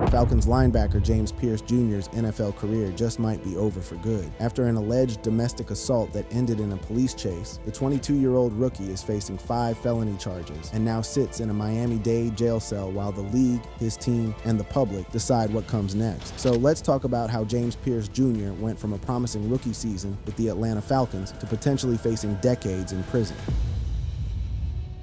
Falcons linebacker James Pearce Jr.'s NFL career just might be over for good. After an alleged domestic assault that ended in a police chase, the 22-year-old rookie is facing 5 felony charges and now sits in a Miami-Dade jail cell while the league, his team, and the public decide what comes next. So let's talk about how James Pearce Jr. went from a promising rookie season with the Atlanta Falcons to potentially facing decades in prison.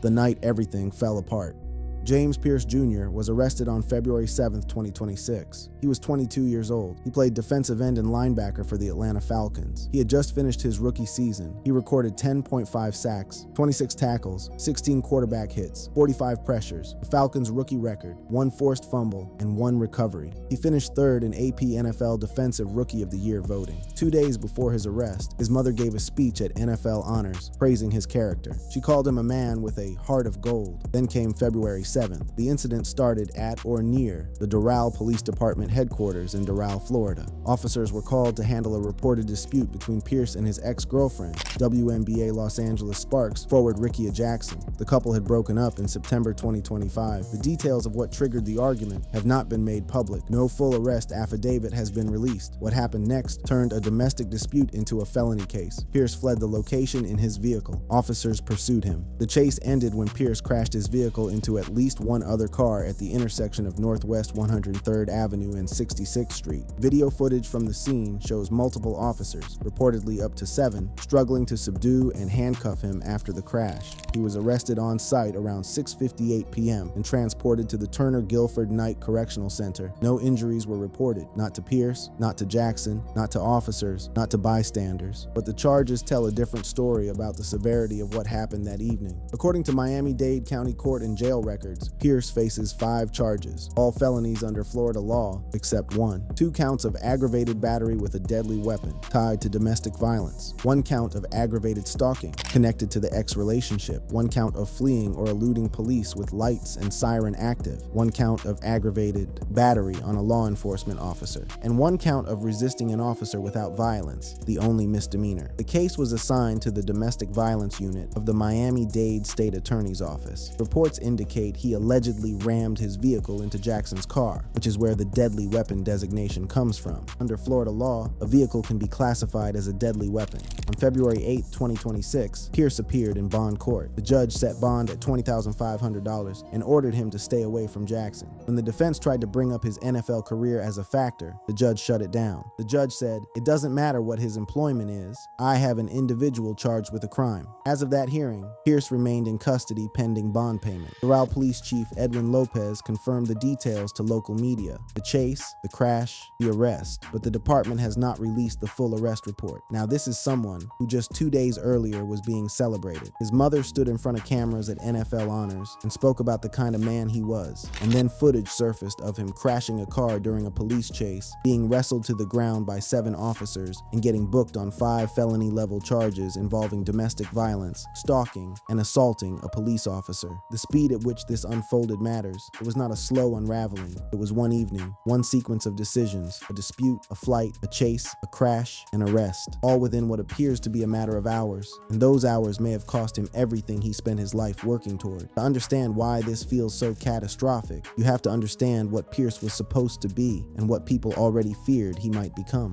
The night everything fell apart. James Pearce Jr. was arrested on February 7, 2026. He was 22 years old. He played defensive end and linebacker for the Atlanta Falcons. He had just finished his rookie season. He recorded 10.5 sacks, 26 tackles, 16 quarterback hits, 45 pressures, the Falcons' rookie record, 1 forced fumble, and 1 recovery. He finished third in AP NFL Defensive Rookie of the Year voting. 2 days before his arrest, his mother gave a speech at NFL Honors, praising his character. She called him a man with a heart of gold. Then came February 7th. The incident started at or near the Doral Police Department headquarters in Doral, Florida. Officers were called to handle a reported dispute between Pearce and his ex-girlfriend, WNBA Los Angeles Sparks forward Ricky Jackson. The couple had broken up in September 2025. The details of what triggered the argument have not been made public. No full arrest affidavit has been released. What happened next turned a domestic dispute into a felony case. Pearce fled the location in his vehicle. Officers pursued him. The chase ended when Pearce crashed his vehicle into at least one other car at the intersection of Northwest 103rd Avenue and 66th Street. Video footage from the scene shows multiple officers, reportedly up to 7, struggling to subdue and handcuff him after the crash. He was arrested on site around 6:58 p.m. and transported to the Turner Guilford Knight Correctional Center. No injuries were reported, not to Pearce, not to Jackson, not to officers, not to bystanders. But the charges tell a different story about the severity of what happened that evening. According to Miami-Dade County Court and jail records, Pearce faces 5 charges, all felonies under Florida law except one. 2 counts of aggravated battery with a deadly weapon tied to domestic violence. 1 count of aggravated stalking connected to the ex-relationship. 1 count of fleeing or eluding police with lights and siren active. 1 count of aggravated battery on a law enforcement officer. And 1 count of resisting an officer without violence, the only misdemeanor. The case was assigned to the domestic violence unit of the Miami-Dade State Attorney's Office. Reports indicate he allegedly rammed his vehicle into Jackson's car, which is where the deadly weapon designation comes from. Under Florida law, a vehicle can be classified as a deadly weapon. On February 8, 2026, Pearce appeared in bond court. The judge set bond at $20,500 and ordered him to stay away from Jackson. When the defense tried to bring up his NFL career as a factor, the judge shut it down. The judge said, "It doesn't matter what his employment is. I have an individual charged with a crime." As of that hearing, Pearce remained in custody pending bond payment. Doral Police Chief Edwin Lopez confirmed the details to local media: the chase, the crash, the arrest, but the department has not released the full arrest report. Now, this is someone who just 2 days earlier was being celebrated. His mother stood in front of cameras at NFL Honors and spoke about the kind of man he was, and then footage surfaced of him crashing a car during a police chase, being wrestled to the ground by 7 officers, and getting booked on 5 felony-level charges involving domestic violence, stalking, and assaulting a police officer. The speed at which this unfolded matters. It was not a slow unraveling. It was one evening, one sequence of decisions: a dispute, a flight, a chase, a crash, an arrest, all within what appears to be a matter of hours. And those hours may have cost him everything he spent his life working toward. To understand why this feels so catastrophic, you have to understand what Pearce was supposed to be and what people already feared he might become.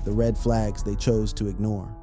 The red flags they chose to ignore.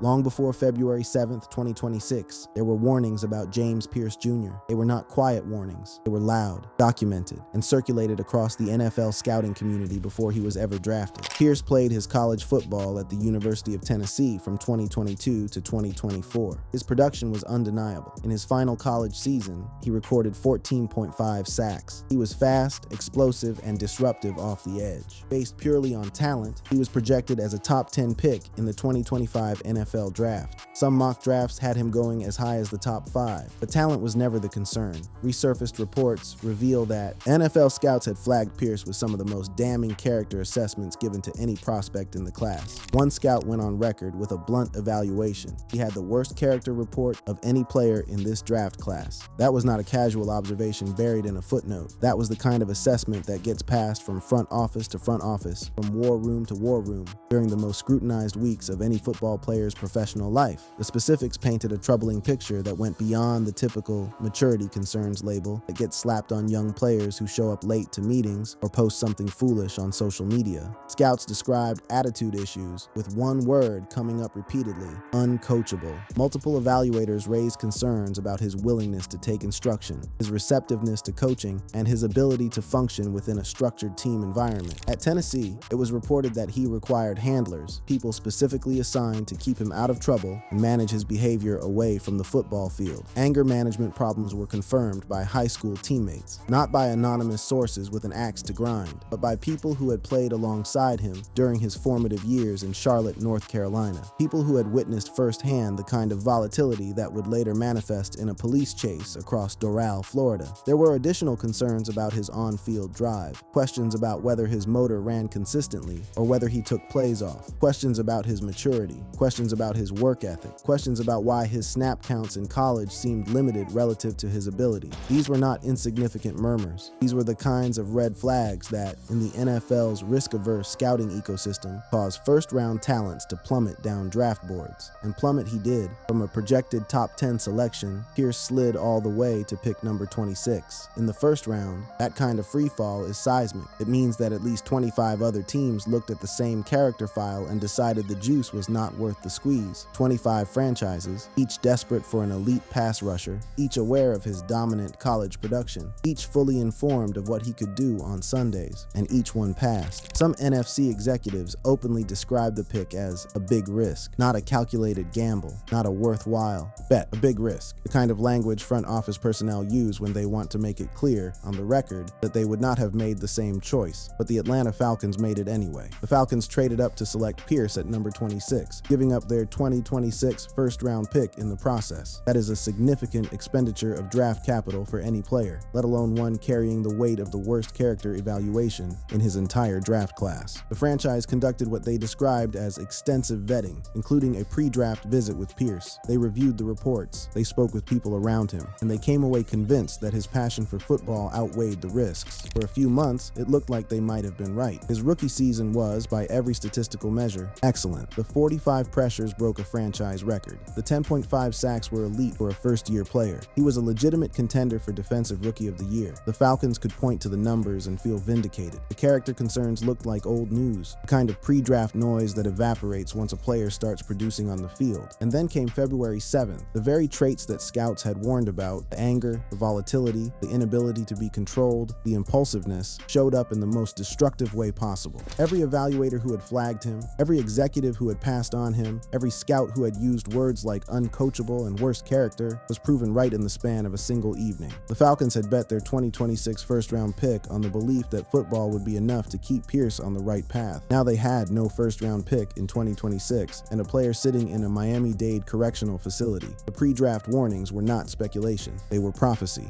Long before February 7th, 2026, there were warnings about James Pearce Jr. They were not quiet warnings. They were loud, documented, and circulated across the NFL scouting community before he was ever drafted. Pearce played his college football at the University of Tennessee from 2022 to 2024. His production was undeniable. In his final college season, he recorded 14.5 sacks. He was fast, explosive, and disruptive off the edge. Based purely on talent, he was projected as a top 10 pick in the 2025 NFL draft. Some mock drafts had him going as high as the top 5, but talent was never the concern. Resurfaced reports reveal that NFL scouts had flagged Pearce with some of the most damning character assessments given to any prospect in the class. One scout went on record with a blunt evaluation. He had the worst character report of any player in this draft class. That was not a casual observation buried in a footnote. That was the kind of assessment that gets passed from front office to front office, from war room to war room, during the most scrutinized weeks of any football player's professional life. The specifics painted a troubling picture that went beyond the typical maturity concerns label that gets slapped on young players who show up late to meetings or post something foolish on social media. Scouts described attitude issues, with one word coming up repeatedly: uncoachable. Multiple evaluators raised concerns about his willingness to take instruction, his receptiveness to coaching, and his ability to function within a structured team environment. At Tennessee, it was reported that he required handlers, people specifically assigned to keep him out of trouble and manage his behavior away from the football field. Anger management problems were confirmed by high school teammates, not by anonymous sources with an axe to grind, but by people who had played alongside him during his formative years in Charlotte, North Carolina. People who had witnessed firsthand the kind of volatility that would later manifest in a police chase across Doral, Florida. There were additional concerns about his on-field drive, questions about whether his motor ran consistently or whether he took plays off, questions about his maturity, questions about his work ethic, questions about why his snap counts in college seemed limited relative to his ability. These were not insignificant murmurs. These were the kinds of red flags that, in the NFL's risk-averse scouting ecosystem, caused first-round talents to plummet down draft boards. And plummet he did. From a projected top 10 selection, Pearce slid all the way to pick number 26. In the first round, that kind of free fall is seismic. It means that at least 25 other teams looked at the same character file and decided the juice was not worth the squeeze. 25 franchises, each desperate for an elite pass rusher, each aware of his dominant college production, each fully informed of what he could do on Sundays, and each one passed. Some NFC executives openly described the pick as a big risk, not a calculated gamble, not a worthwhile bet, a big risk, the kind of language front office personnel use when they want to make it clear, on the record, that they would not have made the same choice. But the Atlanta Falcons made it anyway. The Falcons traded up to select Pearce at number 26, giving up their 2026 first-round pick in the process. That is a significant expenditure of draft capital for any player, let alone one carrying the weight of the worst character evaluation in his entire draft class. The franchise conducted what they described as extensive vetting, including a pre-draft visit with Pearce. They reviewed the reports, they spoke with people around him, and they came away convinced that his passion for football outweighed the risks. For a few months, it looked like they might have been right. His rookie season was, by every statistical measure, excellent. The 45 pressures broke a franchise record. The 10.5 sacks were elite for a first-year player. He was a legitimate contender for Defensive Rookie of the Year. The Falcons could point to the numbers and feel vindicated. The character concerns looked like old news, the kind of pre-draft noise that evaporates once a player starts producing on the field. And then came February 7th. The very traits that scouts had warned about, the anger, the volatility, the inability to be controlled, the impulsiveness, showed up in the most destructive way possible. Every evaluator who had flagged him, every executive who had passed on him, every scout who had used words like uncoachable and worst character was proven right in the span of a single evening. The Falcons had bet their 2026 first-round pick on the belief that football would be enough to keep Pearce on the right path. Now they had no first-round pick in 2026 and a player sitting in a Miami-Dade correctional facility. The pre-draft warnings were not speculation, they were prophecy.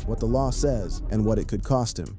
What the law says and what it could cost him.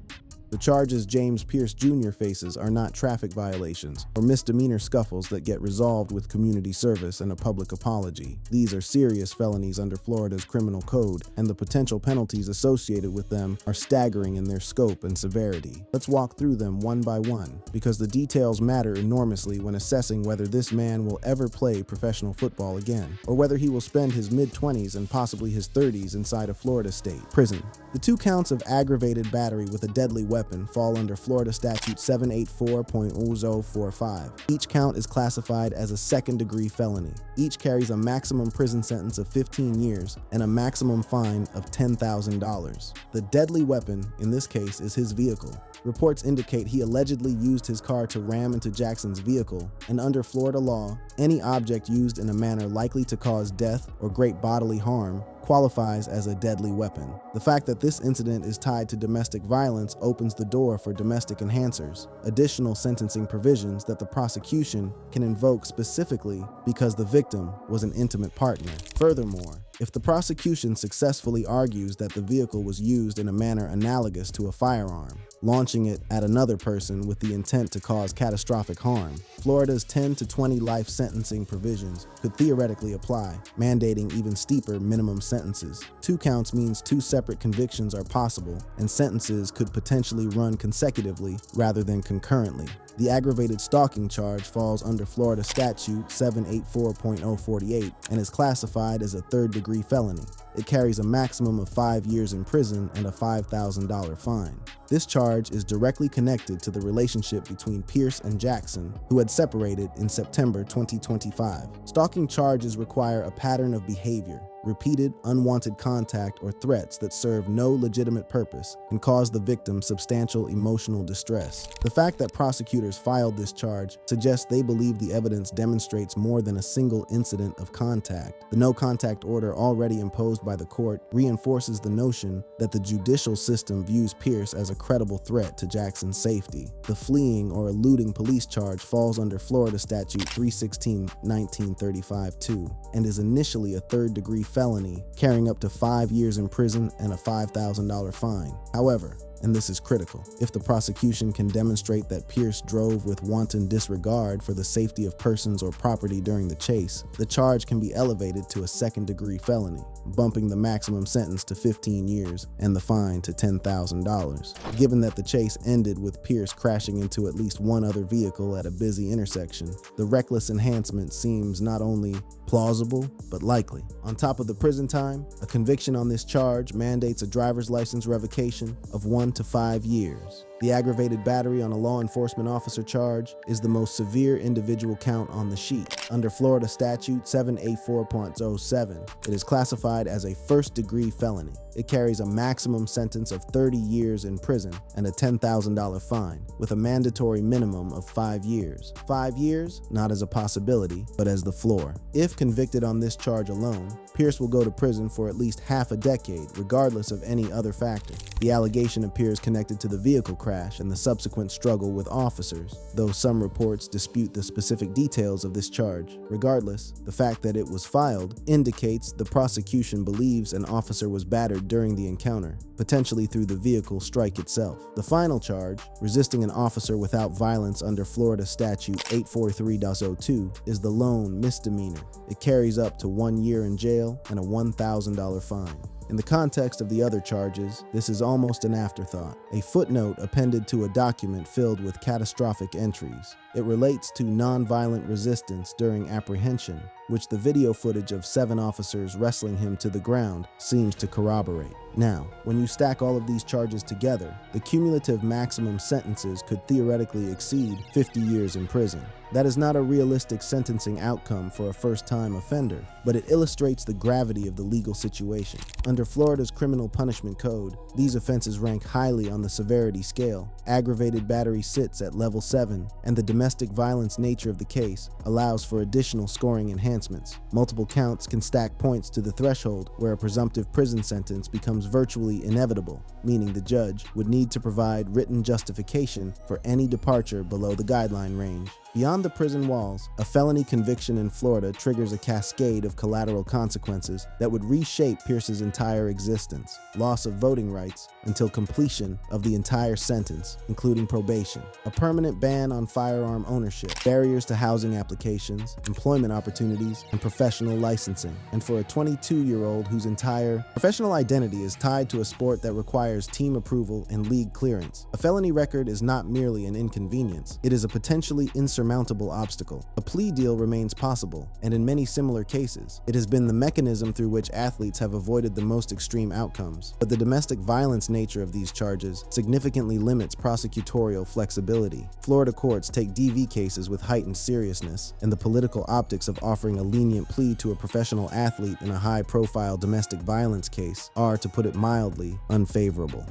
The charges James Pearce Jr. faces are not traffic violations or misdemeanor scuffles that get resolved with community service and a public apology. These are serious felonies under Florida's criminal code, and the potential penalties associated with them are staggering in their scope and severity. Let's walk through them one by one, because the details matter enormously when assessing whether this man will ever play professional football again, or whether he will spend his mid-20s and possibly his 30s inside a Florida state prison. The 2 counts of aggravated battery with a deadly weapon fall under Florida Statute 784.045. Each count is classified as a second-degree felony. Each carries a maximum prison sentence of 15 years and a maximum fine of $10,000. The deadly weapon, in this case, is his vehicle. Reports indicate he allegedly used his car to ram into Jackson's vehicle, and under Florida law, any object used in a manner likely to cause death or great bodily harm qualifies as a deadly weapon. The fact that this incident is tied to domestic violence opens the door for domestic enhancers, additional sentencing provisions that the prosecution can invoke specifically because the victim was an intimate partner. Furthermore, if the prosecution successfully argues that the vehicle was used in a manner analogous to a firearm, launching it at another person with the intent to cause catastrophic harm, Florida's 10 to 20 life sentencing provisions could theoretically apply, mandating even steeper minimum sentences. 2 counts means 2 separate convictions are possible, and sentences could potentially run consecutively rather than concurrently. The aggravated stalking charge falls under Florida Statute 784.048 and is classified as a third-degree felony. It carries a maximum of 5 years in prison and a $5,000 fine. This charge is directly connected to the relationship between Pearce and Jackson, who had separated in September 2025. Stalking charges require a pattern of behavior, repeated unwanted contact or threats that serve no legitimate purpose and cause the victim substantial emotional distress. The fact that prosecutors filed this charge suggests they believe the evidence demonstrates more than a single incident of contact. The no-contact order already imposed by the court reinforces the notion that the judicial system views Pearce as a credible threat to Jackson's safety. The fleeing or eluding police charge falls under Florida Statute 316-1935-2 and is initially a third-degree felony, carrying up to 5 years in prison and a $5,000 fine. However, and this is critical, if the prosecution can demonstrate that Pearce drove with wanton disregard for the safety of persons or property during the chase, the charge can be elevated to a second-degree felony, bumping the maximum sentence to 15 years and the fine to $10,000. Given that the chase ended with Pearce crashing into at least one other vehicle at a busy intersection, the reckless enhancement seems not only plausible, but likely. On top of the prison time, a conviction on this charge mandates a driver's license revocation of 1 to 5 years. The aggravated battery on a law enforcement officer charge is the most severe individual count on the sheet. Under Florida Statute 784.07, it is classified as a first-degree felony. It carries a maximum sentence of 30 years in prison and a $10,000 fine, with a mandatory minimum of 5 years. 5 years, not as a possibility, but as the floor. If convicted on this charge alone, Pearce will go to prison for at least half a decade, regardless of any other factor. The allegation appears connected to the vehicle crash and the subsequent struggle with officers, though some reports dispute the specific details of this charge. Regardless, the fact that it was filed indicates the prosecution believes an officer was battered during the encounter, potentially through the vehicle strike itself. The final charge, resisting an officer without violence under Florida Statute 843.02, is the lone misdemeanor. It carries up to 1 year in jail and a $1,000 fine. In the context of the other charges, this is almost an afterthought, a footnote appended to a document filled with catastrophic entries. It relates to nonviolent resistance during apprehension, which the video footage of 7 officers wrestling him to the ground seems to corroborate. Now, when you stack all of these charges together, the cumulative maximum sentences could theoretically exceed 50 years in prison. That is not a realistic sentencing outcome for a first-time offender, but it illustrates the gravity of the legal situation. Under Florida's criminal punishment code, these offenses rank highly on the severity scale. Aggravated battery sits at level 7, and the domestic violence nature of the case allows for additional scoring enhancements. Multiple counts can stack points to the threshold where a presumptive prison sentence becomes virtually inevitable, meaning the judge would need to provide written justification for any departure below the guideline range. Beyond the prison walls, a felony conviction in Florida triggers a cascade of collateral consequences that would reshape Pearce's entire existence. Loss of voting rights until completion of the entire sentence, including probation. A permanent ban on firearm ownership, barriers to housing applications, employment opportunities, and professional licensing. And for a 22-year-old whose entire professional identity is tied to a sport that requires team approval and league clearance, a felony record is not merely an inconvenience. It is a potentially insurmountable obstacle. A plea deal remains possible, and in many similar cases, it has been the mechanism through which athletes have avoided the most extreme outcomes. But the domestic violence nature of these charges significantly limits prosecutorial flexibility. Florida courts take DV cases with heightened seriousness, and the political optics of offering a lenient plea to a professional athlete in a high-profile domestic violence case are, to put it mildly, unfavorable.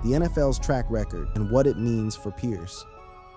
The NFL's track record and what it means for Pearce.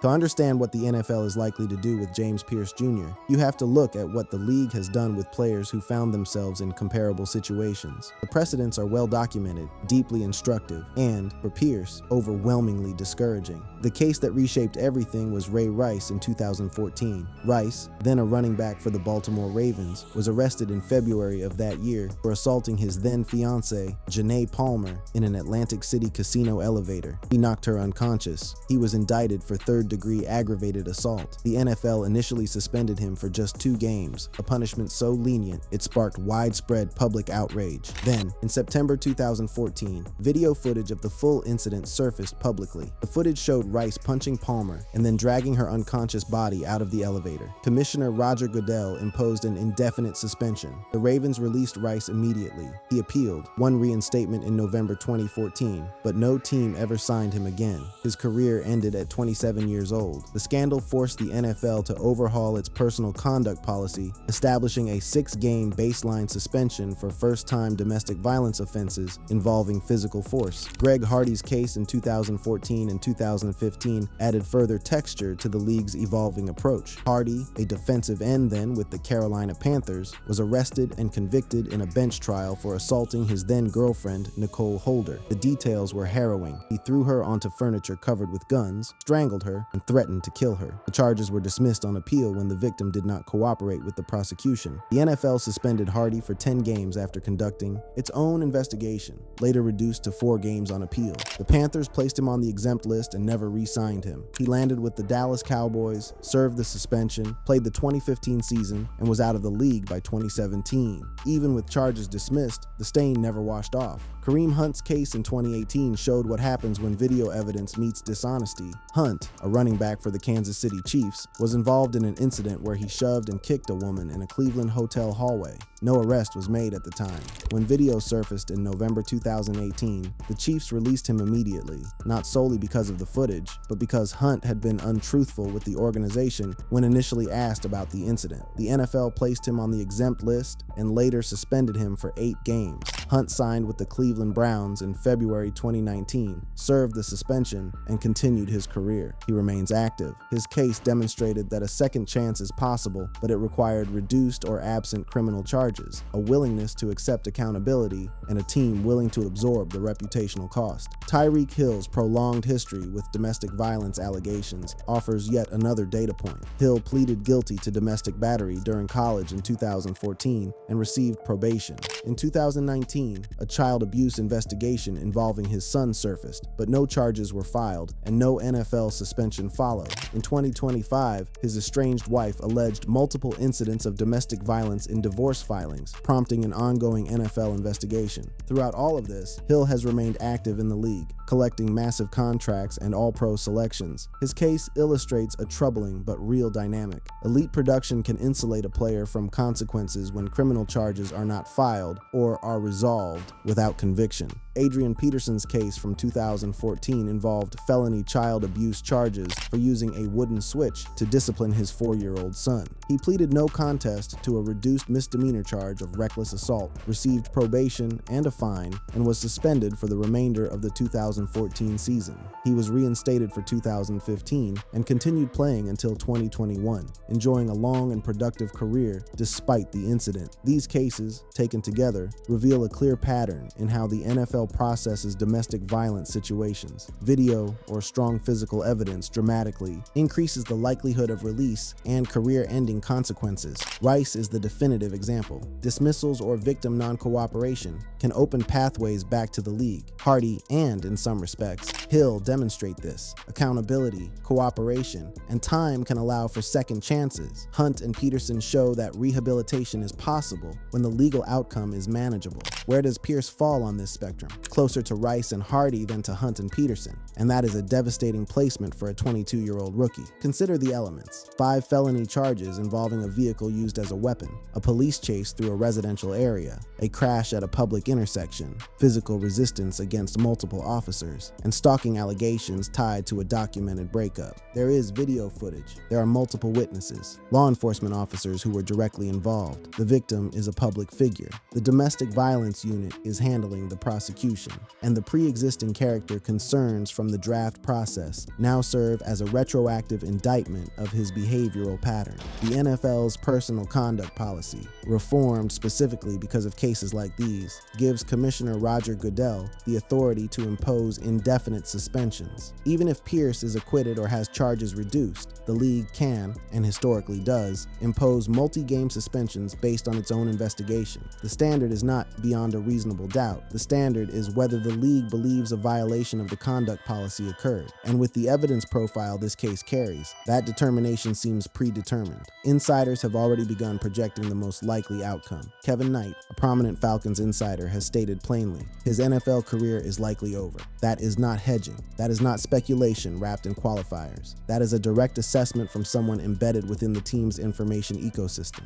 To understand what the NFL is likely to do with James Pearce Jr., you have to look at what the league has done with players who found themselves in comparable situations. The precedents are well documented, deeply instructive, and, for Pearce, overwhelmingly discouraging. The case that reshaped everything was Ray Rice in 2014. Rice, then a running back for the Baltimore Ravens, was arrested in February of that year for assaulting his then-fiancée, Janae Palmer, in an Atlantic City casino elevator. He knocked her unconscious. He was indicted for third third-degree aggravated assault. The NFL initially suspended him for just 2 games, a punishment so lenient it sparked widespread public outrage. Then, in September 2014, video footage of the full incident surfaced publicly. The footage showed Rice punching Palmer and then dragging her unconscious body out of the elevator. Commissioner Roger Goodell imposed an indefinite suspension. The Ravens released Rice immediately. He appealed, won reinstatement in November 2014, but no team ever signed him again. His career ended at 27 years old. The scandal forced the NFL to overhaul its personal conduct policy, establishing a 6-game baseline suspension for first-time domestic violence offenses involving physical force. Greg Hardy's case in 2014 and 2015 added further texture to the league's evolving approach. Hardy, a defensive end then with the Carolina Panthers, was arrested and convicted in a bench trial for assaulting his then-girlfriend, Nicole Holder. The details were harrowing. He threw her onto furniture covered with guns, strangled her, and threatened to kill her. The charges were dismissed on appeal when the victim did not cooperate with the prosecution. The NFL suspended Hardy for 10 games after conducting its own investigation, later reduced to 4 games on appeal. The Panthers placed him on the exempt list and never re-signed him. He landed with the Dallas Cowboys, served the suspension, played the 2015 season, and was out of the league by 2017. Even with charges dismissed, the stain never washed off. Kareem Hunt's case in 2018 showed what happens when video evidence meets dishonesty. Hunt, a running back for the Kansas City Chiefs, was involved in an incident where he shoved and kicked a woman in a Cleveland hotel hallway. No arrest was made at the time. When video surfaced in November 2018, the Chiefs released him immediately, not solely because of the footage, but because Hunt had been untruthful with the organization when initially asked about the incident. The NFL placed him on the exempt list and later suspended him for 8 games. Hunt signed with the Cleveland Browns in February 2019, served the suspension, and continued his career. He remains active. His case demonstrated that a second chance is possible, but it required reduced or absent criminal charges, a willingness to accept accountability, and a team willing to absorb the reputational cost. Tyreek Hill's prolonged history with domestic violence allegations offers yet another data point. Hill pleaded guilty to domestic battery during college in 2014 and received probation. In 2019, a child abuse investigation involving his son surfaced, but no charges were filed and no NFL suspension followed. In 2025, his estranged wife alleged multiple incidents of domestic violence in divorce filings, prompting an ongoing NFL investigation. Throughout all of this, Hill has remained active in the league, collecting massive contracts and all-pro selections. His case illustrates a troubling but real dynamic. Elite production can insulate a player from consequences when criminal charges are not filed or are resolved without conviction. Adrian Peterson's case from 2014 involved felony child abuse charges for using a wooden switch to discipline his 4-year-old son. He pleaded no contest to a reduced misdemeanor charge of reckless assault, received probation and a fine, and was suspended for the remainder of the 2014 season. He was reinstated for 2015 and continued playing until 2021, enjoying a long and productive career despite the incident. These cases, taken together, reveal a clear pattern in how the NFL processes domestic violence situations. Video or strong physical evidence dramatically increases the likelihood of release and career-ending consequences. Rice is the definitive example. Dismissals or victim non-cooperation can open pathways back to the league. Hardy and, in some respects, Hill demonstrate this. Accountability, cooperation, and time can allow for second chances. Hunt and Peterson show that rehabilitation is possible when the legal outcome is manageable. Where does Pearce fall on this spectrum? Closer to Rice and Hardy than to Hunt and Peterson, and that is a devastating placement for a 22-year-old rookie. Consider the elements: 5 felony charges involving a vehicle used as a weapon, a police chase through a residential area, a crash at a public intersection, physical resistance against multiple officers, and stalking allegations tied to a documented breakup. There is video footage. There are multiple witnesses, law enforcement officers who were directly involved. The victim is a public figure. The domestic violence unit is handling the prosecution, and the pre-existing character concerns from the draft process now serve as a retroactive indictment of his behavioral pattern. The NFL's personal conduct policy, reformed specifically because of cases like these, gives Commissioner Roger Goodell the authority to impose indefinite suspensions. Even if Pearce is acquitted or has charges reduced, the league can, and historically does, impose multi-game suspensions based on its own investigation. The standard is not beyond a reasonable doubt. The standard standard is whether the league believes a violation of the conduct policy occurred, and with the evidence profile this case carries, that determination seems predetermined. Insiders have already begun projecting the most likely outcome. Kevin Knight, a prominent Falcons insider, has stated plainly, his NFL career is likely over. That is not hedging. That is not speculation wrapped in qualifiers. That is a direct assessment from someone embedded within the team's information ecosystem.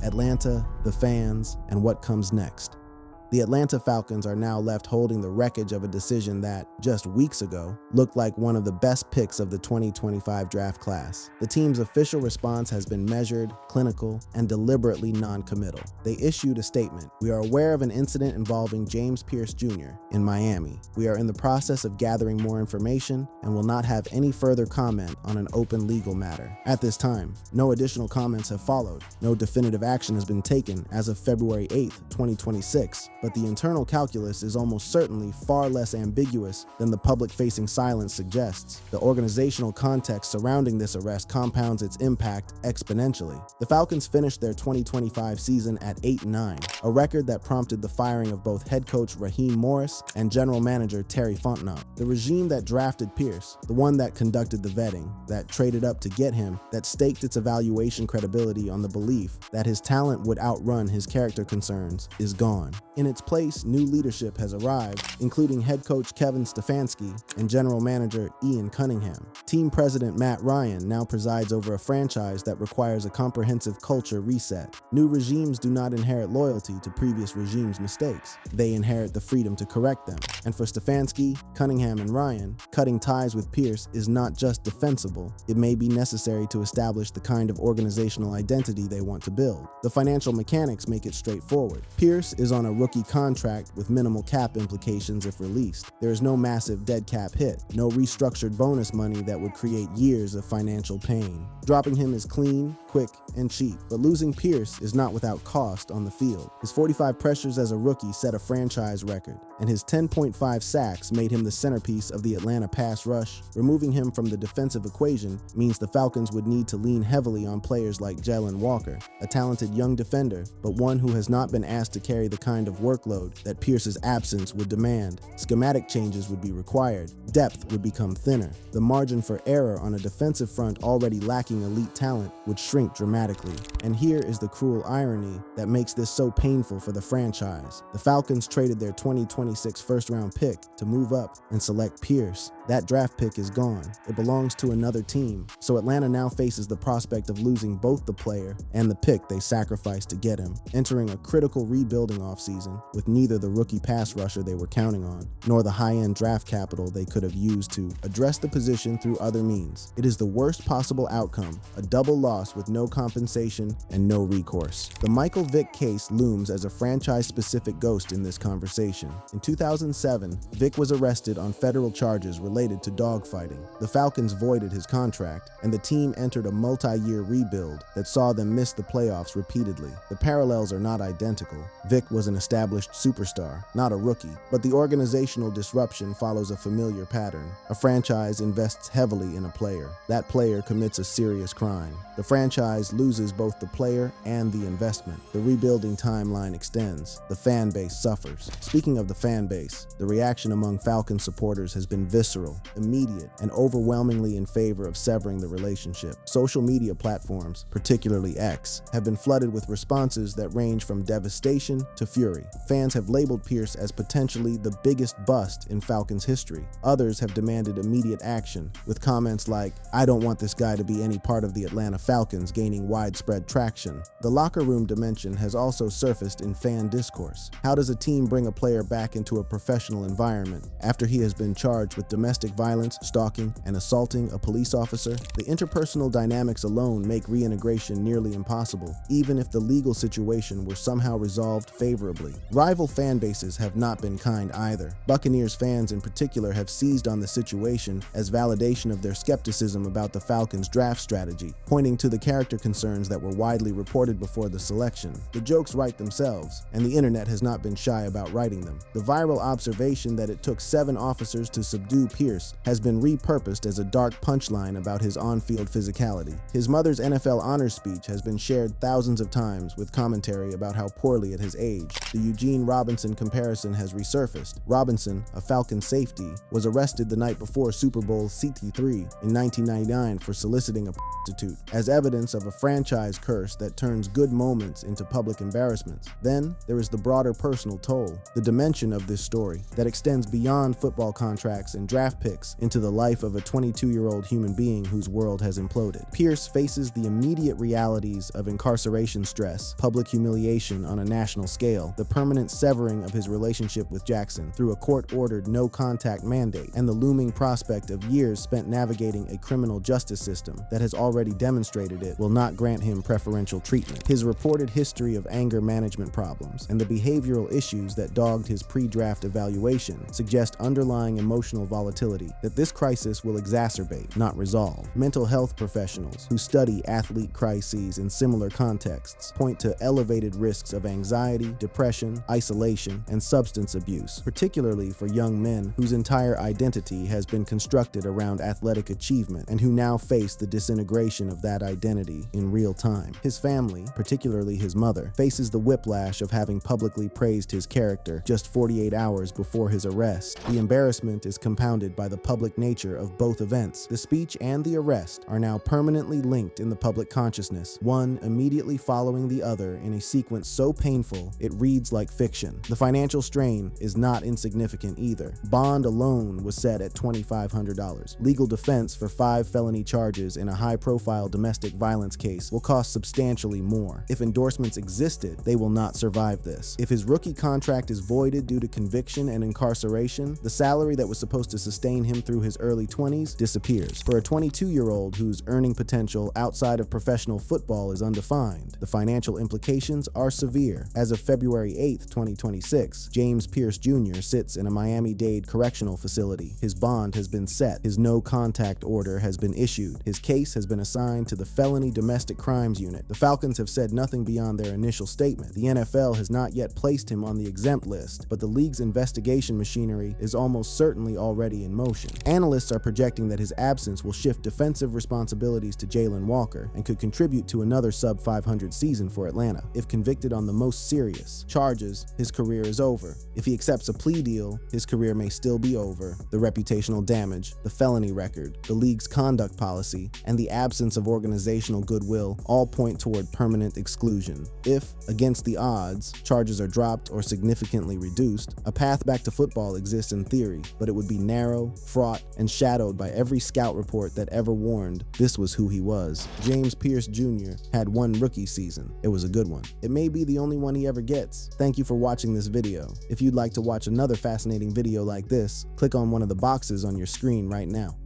Atlanta, the fans, and what comes next. The Atlanta Falcons are now left holding the wreckage of a decision that, just weeks ago, looked like one of the best picks of the 2025 draft class. The team's official response has been measured, clinical, and deliberately non-committal. They issued a statement. We are aware of an incident involving James Pearce Jr. in Miami. We are in the process of gathering more information and will not have any further comment on an open legal matter. At this time, no additional comments have followed. No definitive action has been taken as of February 8, 2026. But the internal calculus is almost certainly far less ambiguous than the public-facing silence suggests. The organizational context surrounding this arrest compounds its impact exponentially. The Falcons finished their 2025 season at 8-9, a record that prompted the firing of both head coach Raheem Morris and general manager Terry Fontenot. The regime that drafted Pearce, the one that conducted the vetting, that traded up to get him, that staked its evaluation credibility on the belief that his talent would outrun his character concerns, is gone. In its place, new leadership has arrived, including head coach Kevin Stefanski and general manager Ian Cunningham. Team president Matt Ryan now presides over a franchise that requires a comprehensive culture reset. New regimes do not inherit loyalty to previous regimes' mistakes. They inherit the freedom to correct them. And for Stefanski, Cunningham, and Ryan, cutting ties with Pearce is not just defensible. It may be necessary to establish the kind of organizational identity they want to build. The financial mechanics make it straightforward. Pearce is on a rookie contract with minimal cap implications if released. There is no massive dead cap hit, no restructured bonus money that would create years of financial pain. Dropping him is clean, quick, and cheap, but losing Pearce is not without cost on the field. His 45 pressures as a rookie set a franchise record, and his 10.5 sacks made him the centerpiece of the Atlanta pass rush. Removing him from the defensive equation means the Falcons would need to lean heavily on players like Jalen Walker, a talented young defender, but one who has not been asked to carry the kind of workload that Pearce's absence would demand. Schematic changes would be required. Depth would become thinner. The margin for error on a defensive front already lacking elite talent would shrink dramatically. And here is the cruel irony that makes this so painful for the franchise. The Falcons traded their 2026 first-round pick to move up and select Pearce. That draft pick is gone. It belongs to another team. So Atlanta now faces the prospect of losing both the player and the pick they sacrificed to get him, entering a critical rebuilding offseason with neither the rookie pass rusher they were counting on, nor the high-end draft capital they could have used to address the position through other means. It is the worst possible outcome, a double loss with no compensation and no recourse. The Michael Vick case looms as a franchise-specific ghost in this conversation. In 2007, Vick was arrested on federal charges related to dogfighting. The Falcons voided his contract, and the team entered a multi-year rebuild that saw them miss the playoffs repeatedly. The parallels are not identical. Vick was an established superstar, not a rookie, but the organizational disruption follows a familiar pattern. A franchise invests heavily in a player. That player commits a serious crime. The franchise loses both the player and the investment. The rebuilding timeline extends. The fan base suffers. Speaking of the fan base, the reaction among Falcon supporters has been visceral, immediate, and overwhelmingly in favor of severing the relationship. Social media platforms, particularly X, have been flooded with responses that range from devastation to fury. Fans have labeled Pearce as potentially the biggest bust in Falcons history. Others have demanded immediate action, with comments like, "I don't want this guy to be any part of the Atlanta Falcons," gaining widespread traction. The locker room dimension has also surfaced in fan discourse. How does a team bring a player back into a professional environment after he has been charged with domestic violence, stalking, and assaulting a police officer? The interpersonal dynamics alone make reintegration nearly impossible, even if the legal situation were somehow resolved favorably. Rival fan bases have not been kind either. Buccaneers fans in particular have seized on the situation as validation of their skepticism about the Falcons' draft strategy, pointing to the character concerns that were widely reported before the selection. The jokes write themselves, and the internet has not been shy about writing them. The viral observation that it took 7 officers to subdue Pearce has been repurposed as a dark punchline about his on-field physicality. His mother's NFL honors speech has been shared thousands of times with commentary about how poorly it has aged. The Eugene Robinson comparison has resurfaced. Robinson, a Falcon safety, was arrested the night before Super Bowl LIII in 1999 for soliciting a prostitute, as evidence of a franchise curse that turns good moments into public embarrassments. Then, there is the broader personal toll, the dimension of this story that extends beyond football contracts and draft picks into the life of a 22-year-old human being whose world has imploded. Pearce faces the immediate realities of incarceration stress, public humiliation on a national scale, the permanent severing of his relationship with Jackson through a court-ordered no-contact mandate, and the looming prospect of years spent navigating a criminal justice system that has already demonstrated it will not grant him preferential treatment. His reported history of anger management problems and the behavioral issues that dogged his pre-draft evaluation suggest underlying emotional volatility that this crisis will exacerbate, not resolve. Mental health professionals who study athlete crises in similar contexts point to elevated risks of anxiety, depression, isolation, and substance abuse, particularly for young men whose entire identity has been constructed around athletic achievement and who now face the disintegration of that identity in real time. His family, particularly his mother, faces the whiplash of having publicly praised his character just 48 hours before his arrest. The embarrassment is compounded by the public nature of both events. The speech and the arrest are now permanently linked in the public consciousness, one immediately following the other in a sequence so painful it reads like fiction. The financial strain is not insignificant either. Bond alone was set at $2,500. Legal defense for 5 felony charges in a high-profile domestic violence case will cost substantially more. If endorsements existed, they will not survive this. If his rookie contract is voided due to conviction and incarceration, the salary that was supposed to sustain him through his early 20s disappears. For a 22-year-old whose earning potential outside of professional football is undefined, the financial implications are severe. As of February 8, 2026, James Pearce Jr. sits in a Miami-Dade correctional facility. His bond has been set. His no-contact order has been issued. His case has been assigned to the Felony Domestic Crimes Unit. The Falcons have said nothing beyond their initial statement. The NFL has not yet placed him on the exempt list, but the league's investigation machinery is almost certainly already in motion. Analysts are projecting that his absence will shift defensive responsibilities to Jalen Walker and could contribute to another sub-500 season for Atlanta. If convicted on the most serious charges, his career is over. If he accepts a plea deal, his career may still be over. The reputational damage, the felony record, the league's conduct policy, and the absence of organizational goodwill all point toward permanent exclusion. If, against the odds, charges are dropped or significantly reduced, a path back to football exists in theory, but it would be narrow, fraught, and shadowed by every scout report that ever warned this was who he was. James Pearce Jr. had one rookie season. It was a good one. It may be the only one he ever gets. Thank you for watching this video. If you'd like to watch another fascinating video like this, click on one of the boxes on your screen right now.